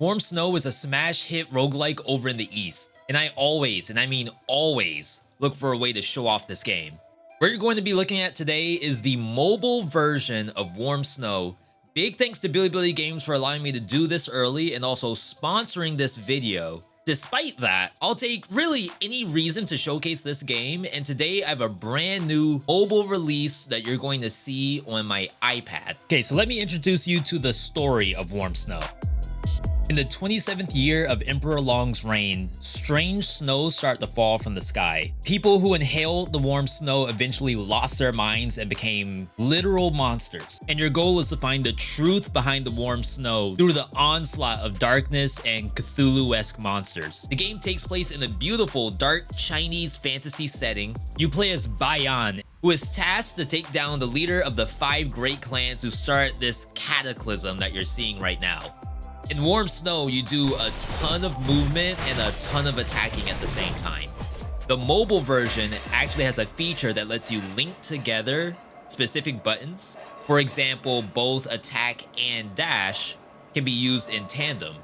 Warm Snow is a smash hit roguelike over in the East, and I always, and I mean always, look for a way to show off this game. What you're going to be looking at today is the mobile version of Warm Snow. Big thanks to Bilibili Games for allowing me to do this early and also sponsoring this video. Despite that, I'll take really any reason to showcase this game, and today I have a brand new mobile release that you're going to see on my iPad. Okay, so let me introduce you to the story of Warm Snow. In the 27th year of Emperor Long's reign, strange snows start to fall from the sky. People who inhaled the warm snow eventually lost their minds and became literal monsters. And your goal is to find the truth behind the warm snow through the onslaught of darkness and Cthulhu-esque monsters. The game takes place in a beautiful, dark Chinese fantasy setting. You play as Bayan, who is tasked to take down the leader of the 5 great clans who start this cataclysm that you're seeing right now. In Warm Snow, you do a ton of movement and a ton of attacking at the same time. The mobile version actually has a feature that lets you link together specific buttons. For example, both attack and dash can be used in tandem.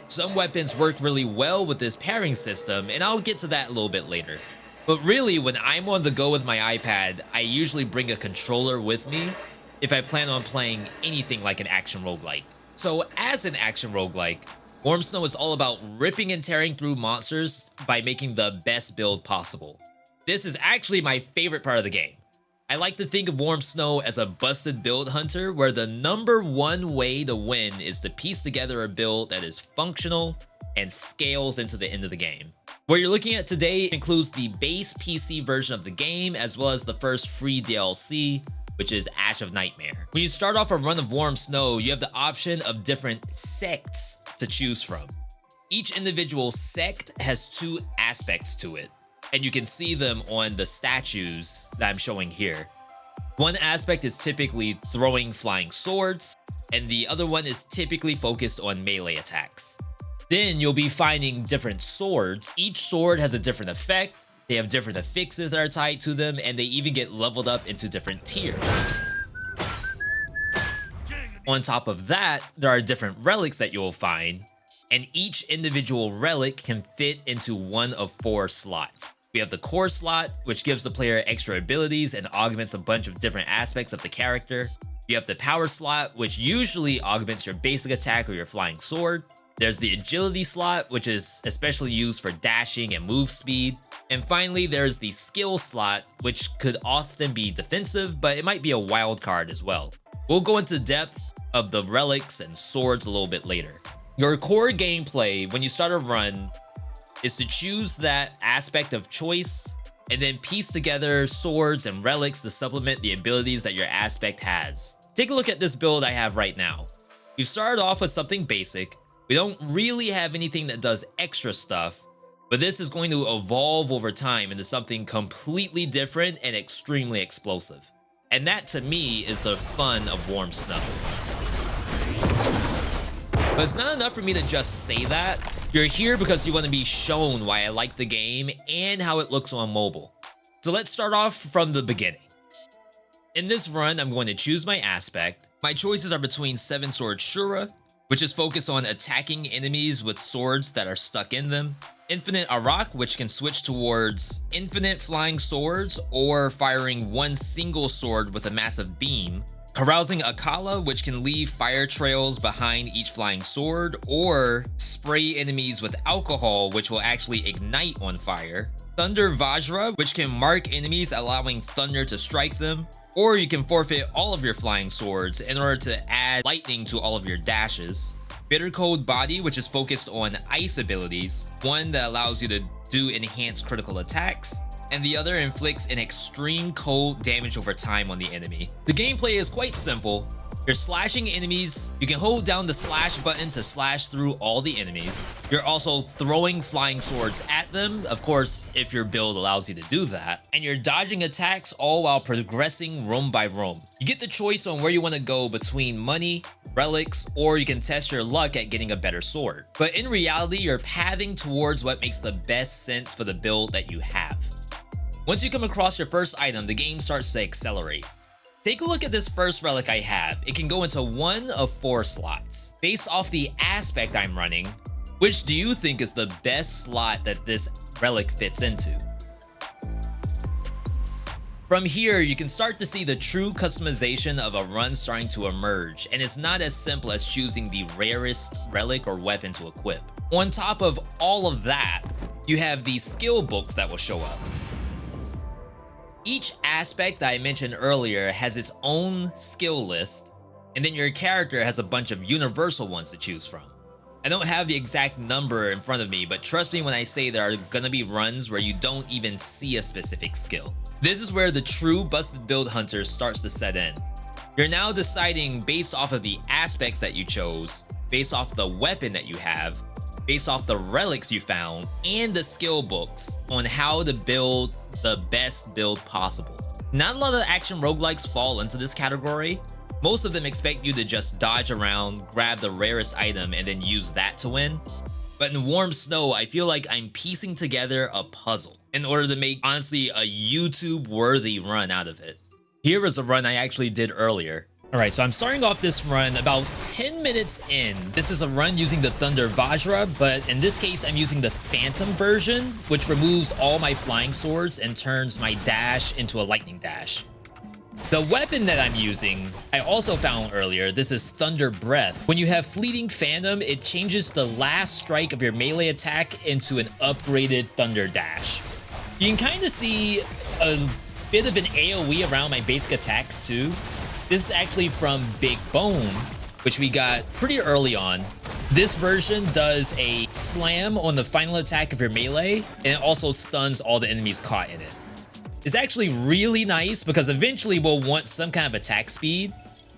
Some weapons worked really well with this pairing system, and I'll get to that a little bit later. But really, when I'm on the go with my iPad, I usually bring a controller with me if I plan on playing anything like an action roguelike. So as an action roguelike, Warm Snow is all about ripping and tearing through monsters by making the best build possible. This is actually my favorite part of the game. I like to think of Warm Snow as a busted build hunter where the #1 way to win is to piece together a build that is functional and scales into the end of the game. What you're looking at today includes the base PC version of the game as well as the first free DLC, which is Ash of Nightmare. When you start off a run of Warm Snow, you have the option of different sects to choose from. Each individual sect has 2 aspects to it, and you can see them on the statues that I'm showing here. One aspect is typically throwing flying swords, and the other one is typically focused on melee attacks. Then you'll be finding different swords. Each sword has a different effect. They have different affixes that are tied to them, and they even get leveled up into different tiers. On top of that, there are different relics that you will find, and each individual relic can fit into one of 4 slots. We have the core slot, which gives the player extra abilities and augments a bunch of different aspects of the character. You have the power slot, which usually augments your basic attack or your flying sword. There's the agility slot, which is especially used for dashing and move speed. And finally, there's the skill slot, which could often be defensive, but it might be a wild card as well. We'll go into depth of the relics and swords a little bit later. Your core gameplay when you start a run is to choose that aspect of choice and then piece together swords and relics to supplement the abilities that your aspect has. Take a look at this build I have right now. We've started off with something basic. We don't really have anything that does extra stuff, but this is going to evolve over time into something completely different and extremely explosive. And that to me is the fun of Warm Snow. But it's not enough for me to just say that. You're here because you want to be shown why I like the game and how it looks on mobile. So let's start off from the beginning. In this run, I'm going to choose my aspect. My choices are between 7-Sword Shura, which is focused on attacking enemies with swords that are stuck in them. Infinite Arak, which can switch towards infinite flying swords or firing one single sword with a massive beam. Carousing Akala, which can leave fire trails behind each flying sword or spray enemies with alcohol, which will actually ignite on fire. Thunder Vajra, which can mark enemies, allowing thunder to strike them. Or you can forfeit all of your flying swords in order to add lightning to all of your dashes. Bitter Cold Body, which is focused on ice abilities. One that allows you to do enhanced critical attacks, and the other inflicts an extreme cold damage over time on the enemy. The gameplay is quite simple. You're slashing enemies. You can hold down the slash button to slash through all the enemies. You're also throwing flying swords at them, of course, if your build allows you to do that. And you're dodging attacks all while progressing room by room. You get the choice on where you want to go between money, relics, or you can test your luck at getting a better sword. But in reality, you're pathing towards what makes the best sense for the build that you have. Once you come across your first item, the game starts to accelerate. Take a look at this first relic I have. It can go into one of 4 slots. Based off the aspect I'm running, which do you think is the best slot that this relic fits into? From here, you can start to see the true customization of a run starting to emerge, and it's not as simple as choosing the rarest relic or weapon to equip. On top of all of that, you have these skill books that will show up. Each aspect that I mentioned earlier has its own skill list, and then your character has a bunch of universal ones to choose from. I don't have the exact number in front of me, but trust me when I say there are gonna be runs where you don't even see a specific skill. This is where the true busted build hunter starts to set in. You're now deciding based off of the aspects that you chose, based off the weapon that you have, based off the relics you found, and the skill books on how to build the best build possible. Not a lot of action roguelikes fall into this category. Most of them expect you to just dodge around, grab the rarest item, and then use that to win. But in Warm Snow, I feel like I'm piecing together a puzzle in order to make, honestly, a YouTube-worthy run out of it. Here is a run I actually did earlier. Alright, so I'm starting off this run about 10 minutes in. This is a run using the Thunder Vajra, but in this case, I'm using the Phantom version, which removes all my flying swords and turns my dash into a lightning dash. The weapon that I'm using, I also found earlier. This is Thunder Breath. When you have Fleeting Phantom, it changes the last strike of your melee attack into an upgraded Thunder Dash. You can kind of see a bit of an AoE around my basic attacks too. This is actually from Big Bone, which we got pretty early on. This version does a slam on the final attack of your melee, and it also stuns all the enemies caught in it. It's actually really nice because eventually we'll want some kind of attack speed,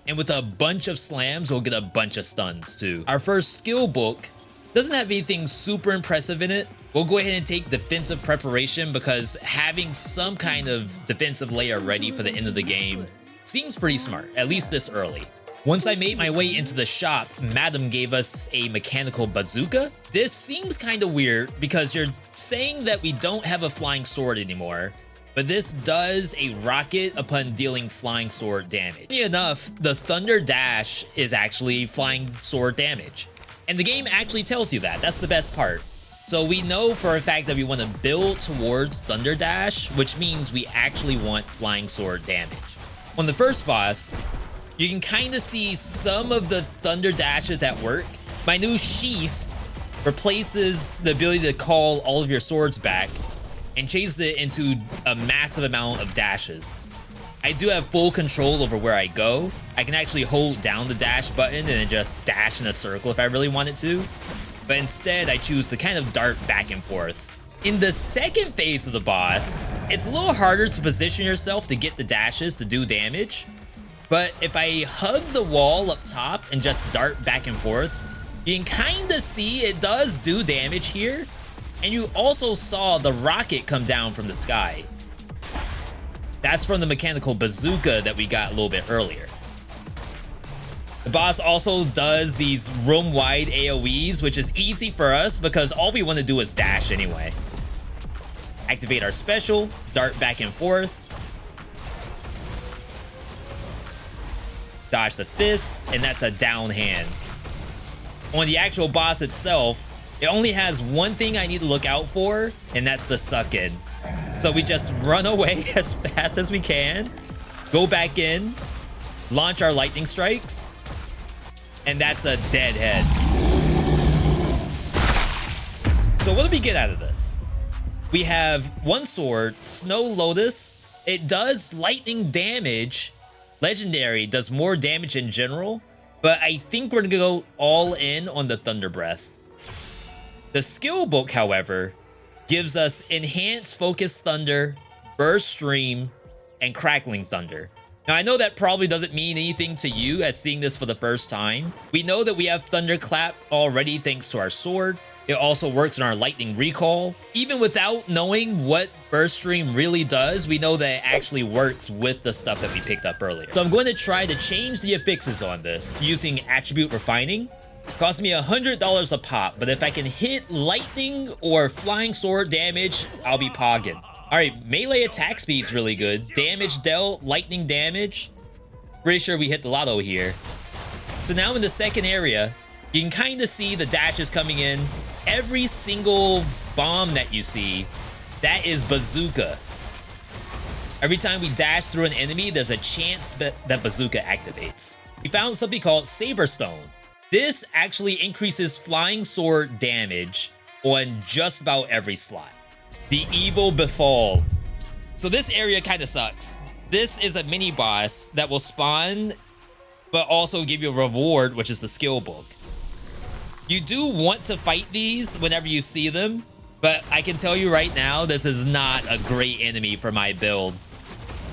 and with a bunch of slams, we'll get a bunch of stuns too. Our first skill book doesn't have anything super impressive in it. We'll go ahead and take defensive preparation because having some kind of defensive layer ready for the end of the game seems pretty smart, at least this early. Once I made my way into the shop, Madam gave us a mechanical bazooka. This seems kind of weird because you're saying that we don't have a flying sword anymore, but this does a rocket upon dealing flying sword damage. Funny enough, the Thunder Dash is actually flying sword damage. And the game actually tells you that. That's the best part. So we know for a fact that we want to build towards Thunder Dash, which means we actually want flying sword damage. On the first boss, you can kind of see some of the Thunder Dashes at work. My new sheath replaces the ability to call all of your swords back and changes it into a massive amount of dashes. I do have full control over where I go. I can actually hold down the dash button and then just dash in a circle if I really wanted to. But instead, I choose to kind of dart back and forth. In the second phase of the boss, it's a little harder to position yourself to get the dashes to do damage. But if I hug the wall up top and just dart back and forth, you can kind of see it does do damage here. And you also saw the rocket come down from the sky. That's from the mechanical bazooka that we got a little bit earlier. The boss also does these room-wide AoEs, which is easy for us because all we want to do is dash anyway. Activate our special, dart back and forth. Dodge the fist, and that's a down hand. On the actual boss itself, it only has one thing I need to look out for, and that's the suck-in. So we just run away as fast as we can, go back in, launch our lightning strikes, and that's a dead head. So what do we get out of this? We have one sword, Snow Lotus. It does lightning damage. Legendary does more damage in general, but I think we're gonna go all in on the Thunder Breath. The skill book, however, gives us Enhanced Focus Thunder, Burst Stream, and Crackling Thunder. Now, I know that probably doesn't mean anything to you as seeing this for the first time. We know that we have Thunderclap already thanks to our sword. It also works in our Lightning Recall. Even without knowing what Burst Stream really does, we know that it actually works with the stuff that we picked up earlier. So I'm going to try to change the affixes on this using Attribute Refining. It costs me $100 a pop, but if I can hit lightning or flying sword damage, I'll be pogging. All right, melee attack speed's really good. Damage dealt, lightning damage. Pretty sure we hit the lotto here. So now in the second area, you can kind of see the dashes coming in. Every single bomb that you see, that is bazooka. Every time we dash through an enemy, there's a chance that bazooka activates. We found something called Saber Stone. This actually increases flying sword damage on just about every slot. The Evil Befall. So this area kind of sucks. This is a mini boss that will spawn, but also give you a reward, which is the skill book. You do want to fight these whenever you see them, but I can tell you right now, this is not a great enemy for my build.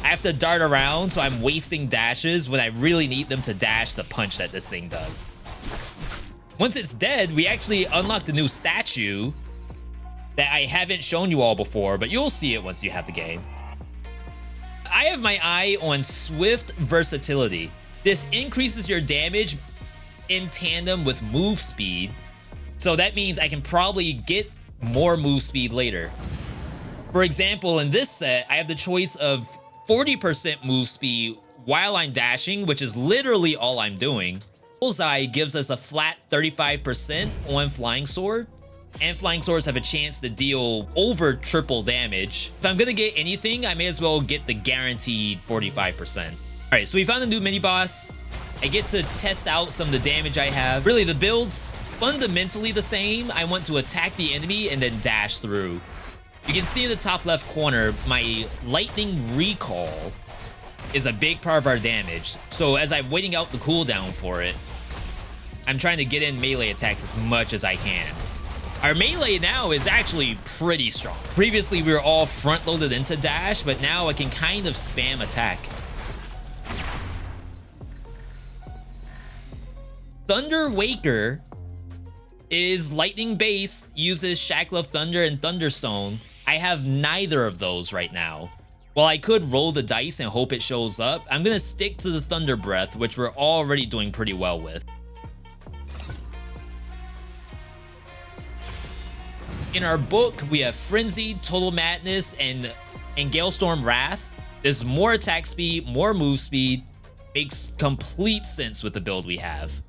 I have to dart around, so I'm wasting dashes when I really need them to dash the punch that this thing does. Once it's dead, we actually unlocked a new statue that I haven't shown you all before, but you'll see it once you have the game. I have my eye on Swift Versatility. This increases your damage in tandem with move speed, so that means I can probably get more move speed later. For example, in this set, I have the choice of 40% move speed while I'm dashing, which is literally all I'm doing. Bullseye gives us a flat 35% on Flying Sword, and Flying Swords have a chance to deal over triple damage. If I'm gonna get anything, I may as well get the guaranteed 45%. All right, so we found a new mini boss. I get to test out some of the damage I have. Really, the build's fundamentally the same. I want to attack the enemy and then dash through. You can see in the top left corner, my lightning recall is a big part of our damage. So as I'm waiting out the cooldown for it, I'm trying to get in melee attacks as much as I can. Our melee now is actually pretty strong. Previously, we were all front-loaded into dash, but now I can kind of spam attack. Thunder Waker is lightning-based, uses Shackle of Thunder and Thunderstone. I have neither of those right now. While I could roll the dice and hope it shows up, I'm gonna stick to the Thunder Breath, which we're already doing pretty well with. In our book, we have Frenzy, Total Madness, and Galestorm Wrath. There's more attack speed, more move speed. Makes complete sense with the build we have.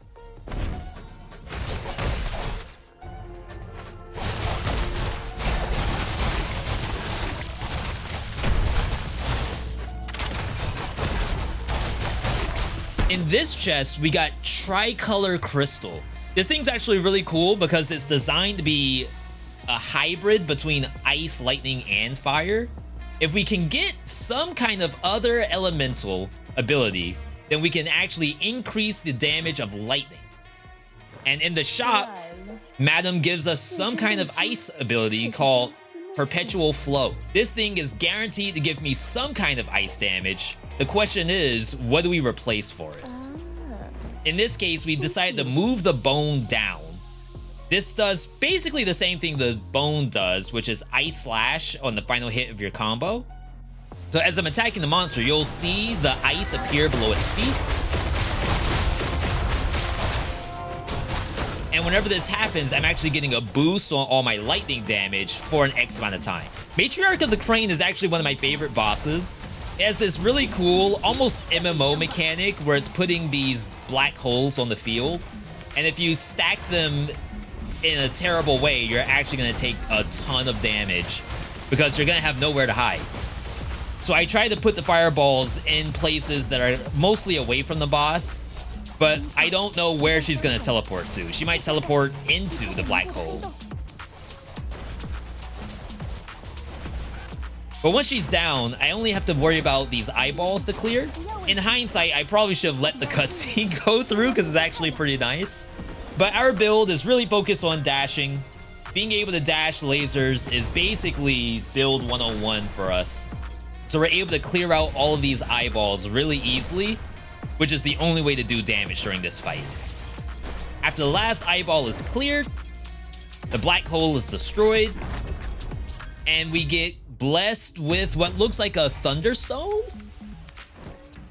In this chest, we got Tricolor Crystal. This thing's actually really cool because it's designed to be a hybrid between ice, lightning, and fire. If we can get some kind of other elemental ability, then we can actually increase the damage of lightning. And in the shop, Madam gives us some kind of ice ability called Perpetual Flow. This thing is guaranteed to give me some kind of ice damage. The question is, what do we replace for it? In this case, we decided to move the bone down. This does basically the same thing the bone does, which is Ice Slash on the final hit of your combo. So as I'm attacking the monster, you'll see the ice appear below its feet. And whenever this happens, I'm actually getting a boost on all my lightning damage for an X amount of time. Matriarch of the Crane is actually one of my favorite bosses. It has this really cool, almost MMO mechanic where it's putting these black holes on the field. And if you stack them in a terrible way, you're actually going to take a ton of damage because you're going to have nowhere to hide. So I try to put the fireballs in places that are mostly away from the boss, but I don't know where she's going to teleport to. She might teleport into the black hole. But once she's down, I only have to worry about these eyeballs to clear. In hindsight, I probably should have let the cutscene go through because it's actually pretty nice. But our build is really focused on dashing. Being able to dash lasers is basically build 101 for us. So we're able to clear out all of these eyeballs really easily, which is the only way to do damage during this fight. After the last eyeball is cleared, the black hole is destroyed, and we get blessed with what looks like a Thunderstone?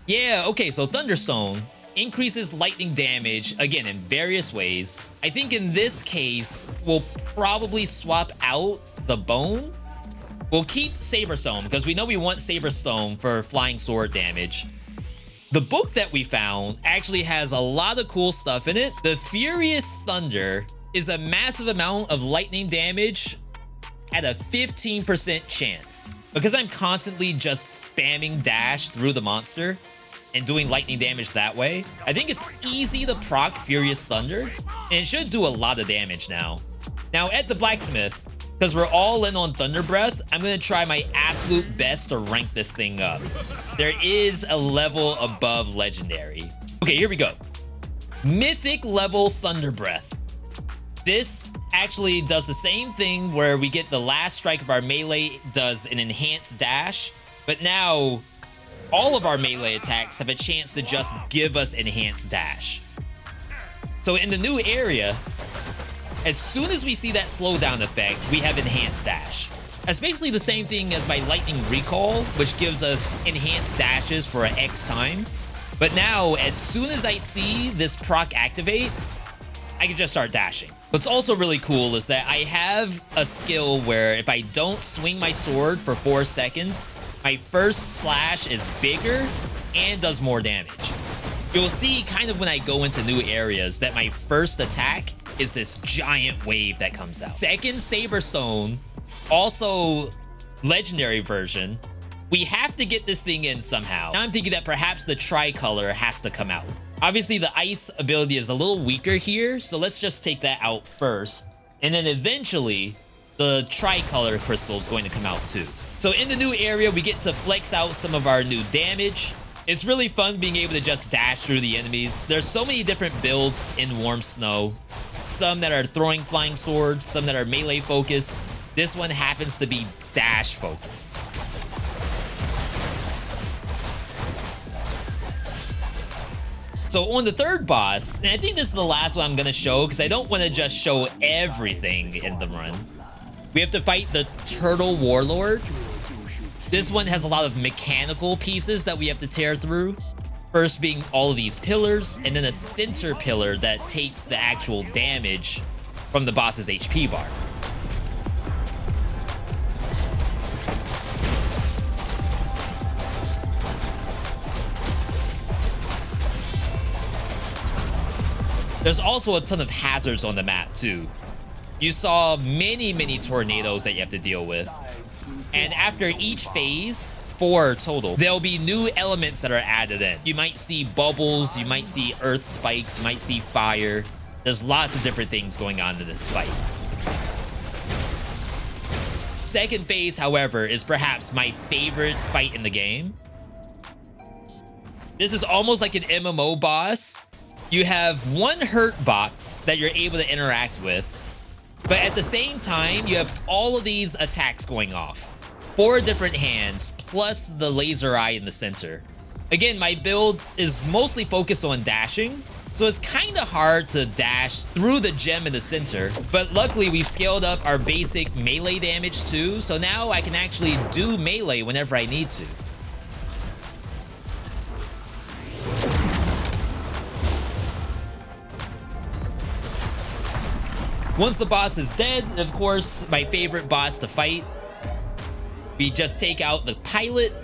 Yeah, okay, so Thunderstone increases lightning damage, again, in various ways. I think in this case, we'll probably swap out the bone. We'll keep Saber Stone, because we know we want Saber Stone for flying sword damage. The book that we found actually has a lot of cool stuff in it. The Furious Thunder is a massive amount of lightning damage at a 15% chance. Because I'm constantly just spamming dash through the monster and doing lightning damage that way, I think it's easy to proc Furious Thunder, and it should do a lot of damage now. Now at the blacksmith, because we're all in on Thunder Breath, I'm gonna try my absolute best to rank this thing up. There is a level above legendary. Okay, here we go. Mythic level Thunder Breath. This actually does the same thing where we get the last strike of our melee does an enhanced dash, but now all of our melee attacks have a chance to just give us enhanced dash. So in the new area, as soon as we see that slowdown effect, we have enhanced dash. That's basically the same thing as my lightning recall, which gives us enhanced dashes for an X time. But now, as soon as I see this proc activate, I can just start dashing. What's also really cool is that I have a skill where if I don't swing my sword for 4 seconds, my first slash is bigger and does more damage. You'll see kind of when I go into new areas that my first attack is this giant wave that comes out. Second Saber Stone, also legendary version. We have to get this thing in somehow. Now I'm thinking that perhaps the tricolor has to come out. Obviously the ice ability is a little weaker here, so let's just take that out first. And then eventually the tricolor crystal is going to come out too. So in the new area, we get to flex out some of our new damage. It's really fun being able to just dash through the enemies. There's so many different builds in Warm Snow. Some that are throwing flying swords, some that are melee focused. This one happens to be dash focused. So on the third boss, and I think this is the last one I'm gonna show because I don't want to just show everything in the run. We have to fight the Turtle Warlord. This one has a lot of mechanical pieces that we have to tear through. First being all of these pillars, and then a center pillar that takes the actual damage from the boss's HP bar. There's also a ton of hazards on the map too. You saw many tornadoes that you have to deal with. And after each phase, 4 total, there'll be new elements that are added in. You might see bubbles, you might see earth spikes, you might see fire. There's lots of different things going on in this fight. Second phase, however, is perhaps my favorite fight in the game. This is almost like an MMO boss. You have one hurt box that you're able to interact with, but at the same time, you have all of these attacks going off. 4 different hands, plus the laser eye in the center. Again, my build is mostly focused on dashing, so it's kind of hard to dash through the gem in the center, but luckily we've scaled up our basic melee damage too, so now I can actually do melee whenever I need to. Once the boss is dead, of course, my favorite boss to fight, we just take out the pilot,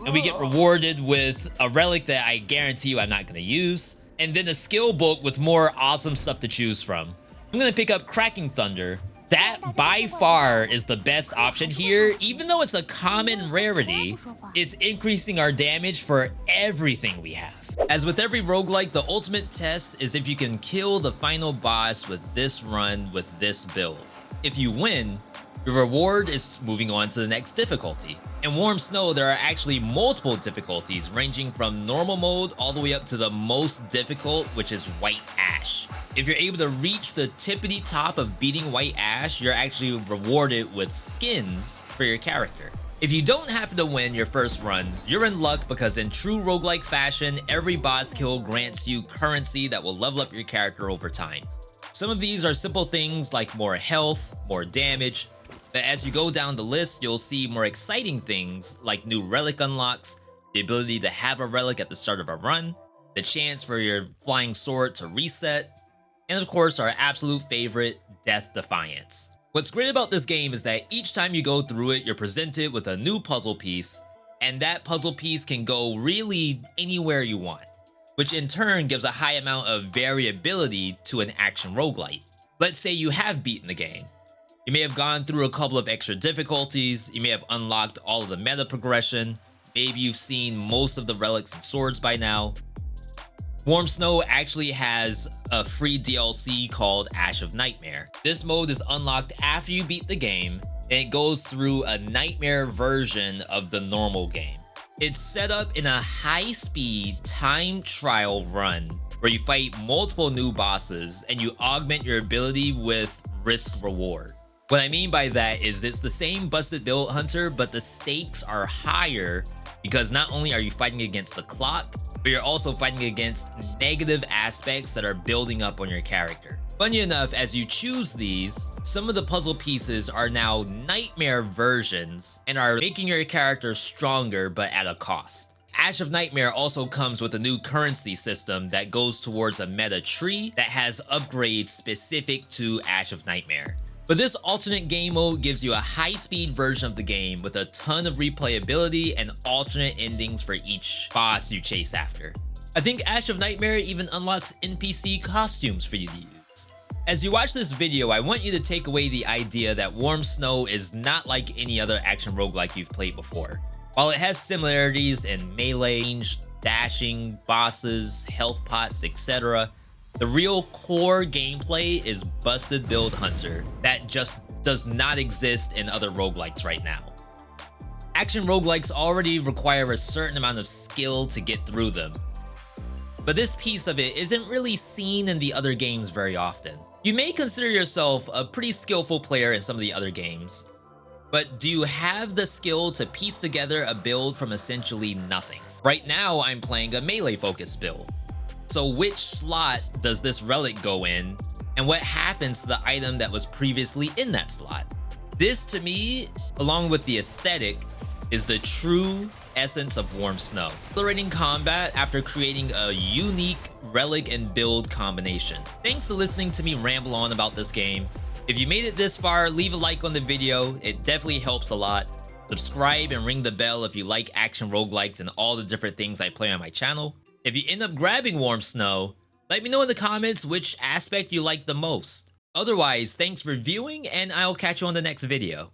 and we get rewarded with a relic that I guarantee you I'm not going to use, and then a skill book with more awesome stuff to choose from. I'm going to pick up Cracking Thunder. That by far is the best option here. Even though it's a common rarity, it's increasing our damage for everything we have. As with every roguelike, the ultimate test is if you can kill the final boss with this run with this build. If you win, your reward is moving on to the next difficulty. In Warm Snow, there are actually multiple difficulties ranging from normal mode all the way up to the most difficult, which is White Ash. If you're able to reach the tippity top of beating White Ash, you're actually rewarded with skins for your character. If you don't happen to win your first runs, you're in luck because in true roguelike fashion, every boss kill grants you currency that will level up your character over time. Some of these are simple things like more health, more damage, but as you go down the list, you'll see more exciting things like new relic unlocks, the ability to have a relic at the start of a run, the chance for your flying sword to reset, and of course our absolute favorite, Death Defiance. What's great about this game is that each time you go through it, you're presented with a new puzzle piece and that puzzle piece can go really anywhere you want, which in turn gives a high amount of variability to an action roguelite. Let's say you have beaten the game. You may have gone through a couple of extra difficulties, you may have unlocked all of the meta progression, maybe you've seen most of the relics and swords by now. Warm Snow actually has a free DLC called Ash of Nightmare. This mode is unlocked after you beat the game, and it goes through a nightmare version of the normal game. It's set up in a high-speed time trial run where you fight multiple new bosses and you augment your ability with risk reward. What I mean by that is it's the same busted build hunter, but the stakes are higher because not only are you fighting against the clock, but you're also fighting against negative aspects that are building up on your character. Funny enough, as you choose these, some of the puzzle pieces are now nightmare versions and are making your character stronger but at a cost. Ash of Nightmare also comes with a new currency system that goes towards a meta tree that has upgrades specific to Ash of Nightmare. But this alternate game mode gives you a high-speed version of the game with a ton of replayability and alternate endings for each boss you chase after. I think Ash of Nightmare even unlocks NPC costumes for you to use. As you watch this video, I want you to take away the idea that Warm Snow is not like any other action roguelike you've played before. While it has similarities in melee, dashing, bosses, health pots, etc., the real core gameplay is busted build hunter that just does not exist in other roguelikes right now. Action roguelikes already require a certain amount of skill to get through them, but this piece of it isn't really seen in the other games very often. You may consider yourself a pretty skillful player in some of the other games, but do you have the skill to piece together a build from essentially nothing? Right now, I'm playing a melee-focused build. So which slot does this relic go in, and what happens to the item that was previously in that slot? This, to me, along with the aesthetic, is the true essence of Warm Snow. Exhilarating combat after creating a unique relic and build combination. Thanks for listening to me ramble on about this game. If you made it this far, leave a like on the video. It definitely helps a lot. Subscribe and ring the bell if you like action roguelikes and all the different things I play on my channel. If you end up grabbing Warm Snow, let me know in the comments which aspect you like the most. Otherwise, thanks for viewing, and I'll catch you on the next video.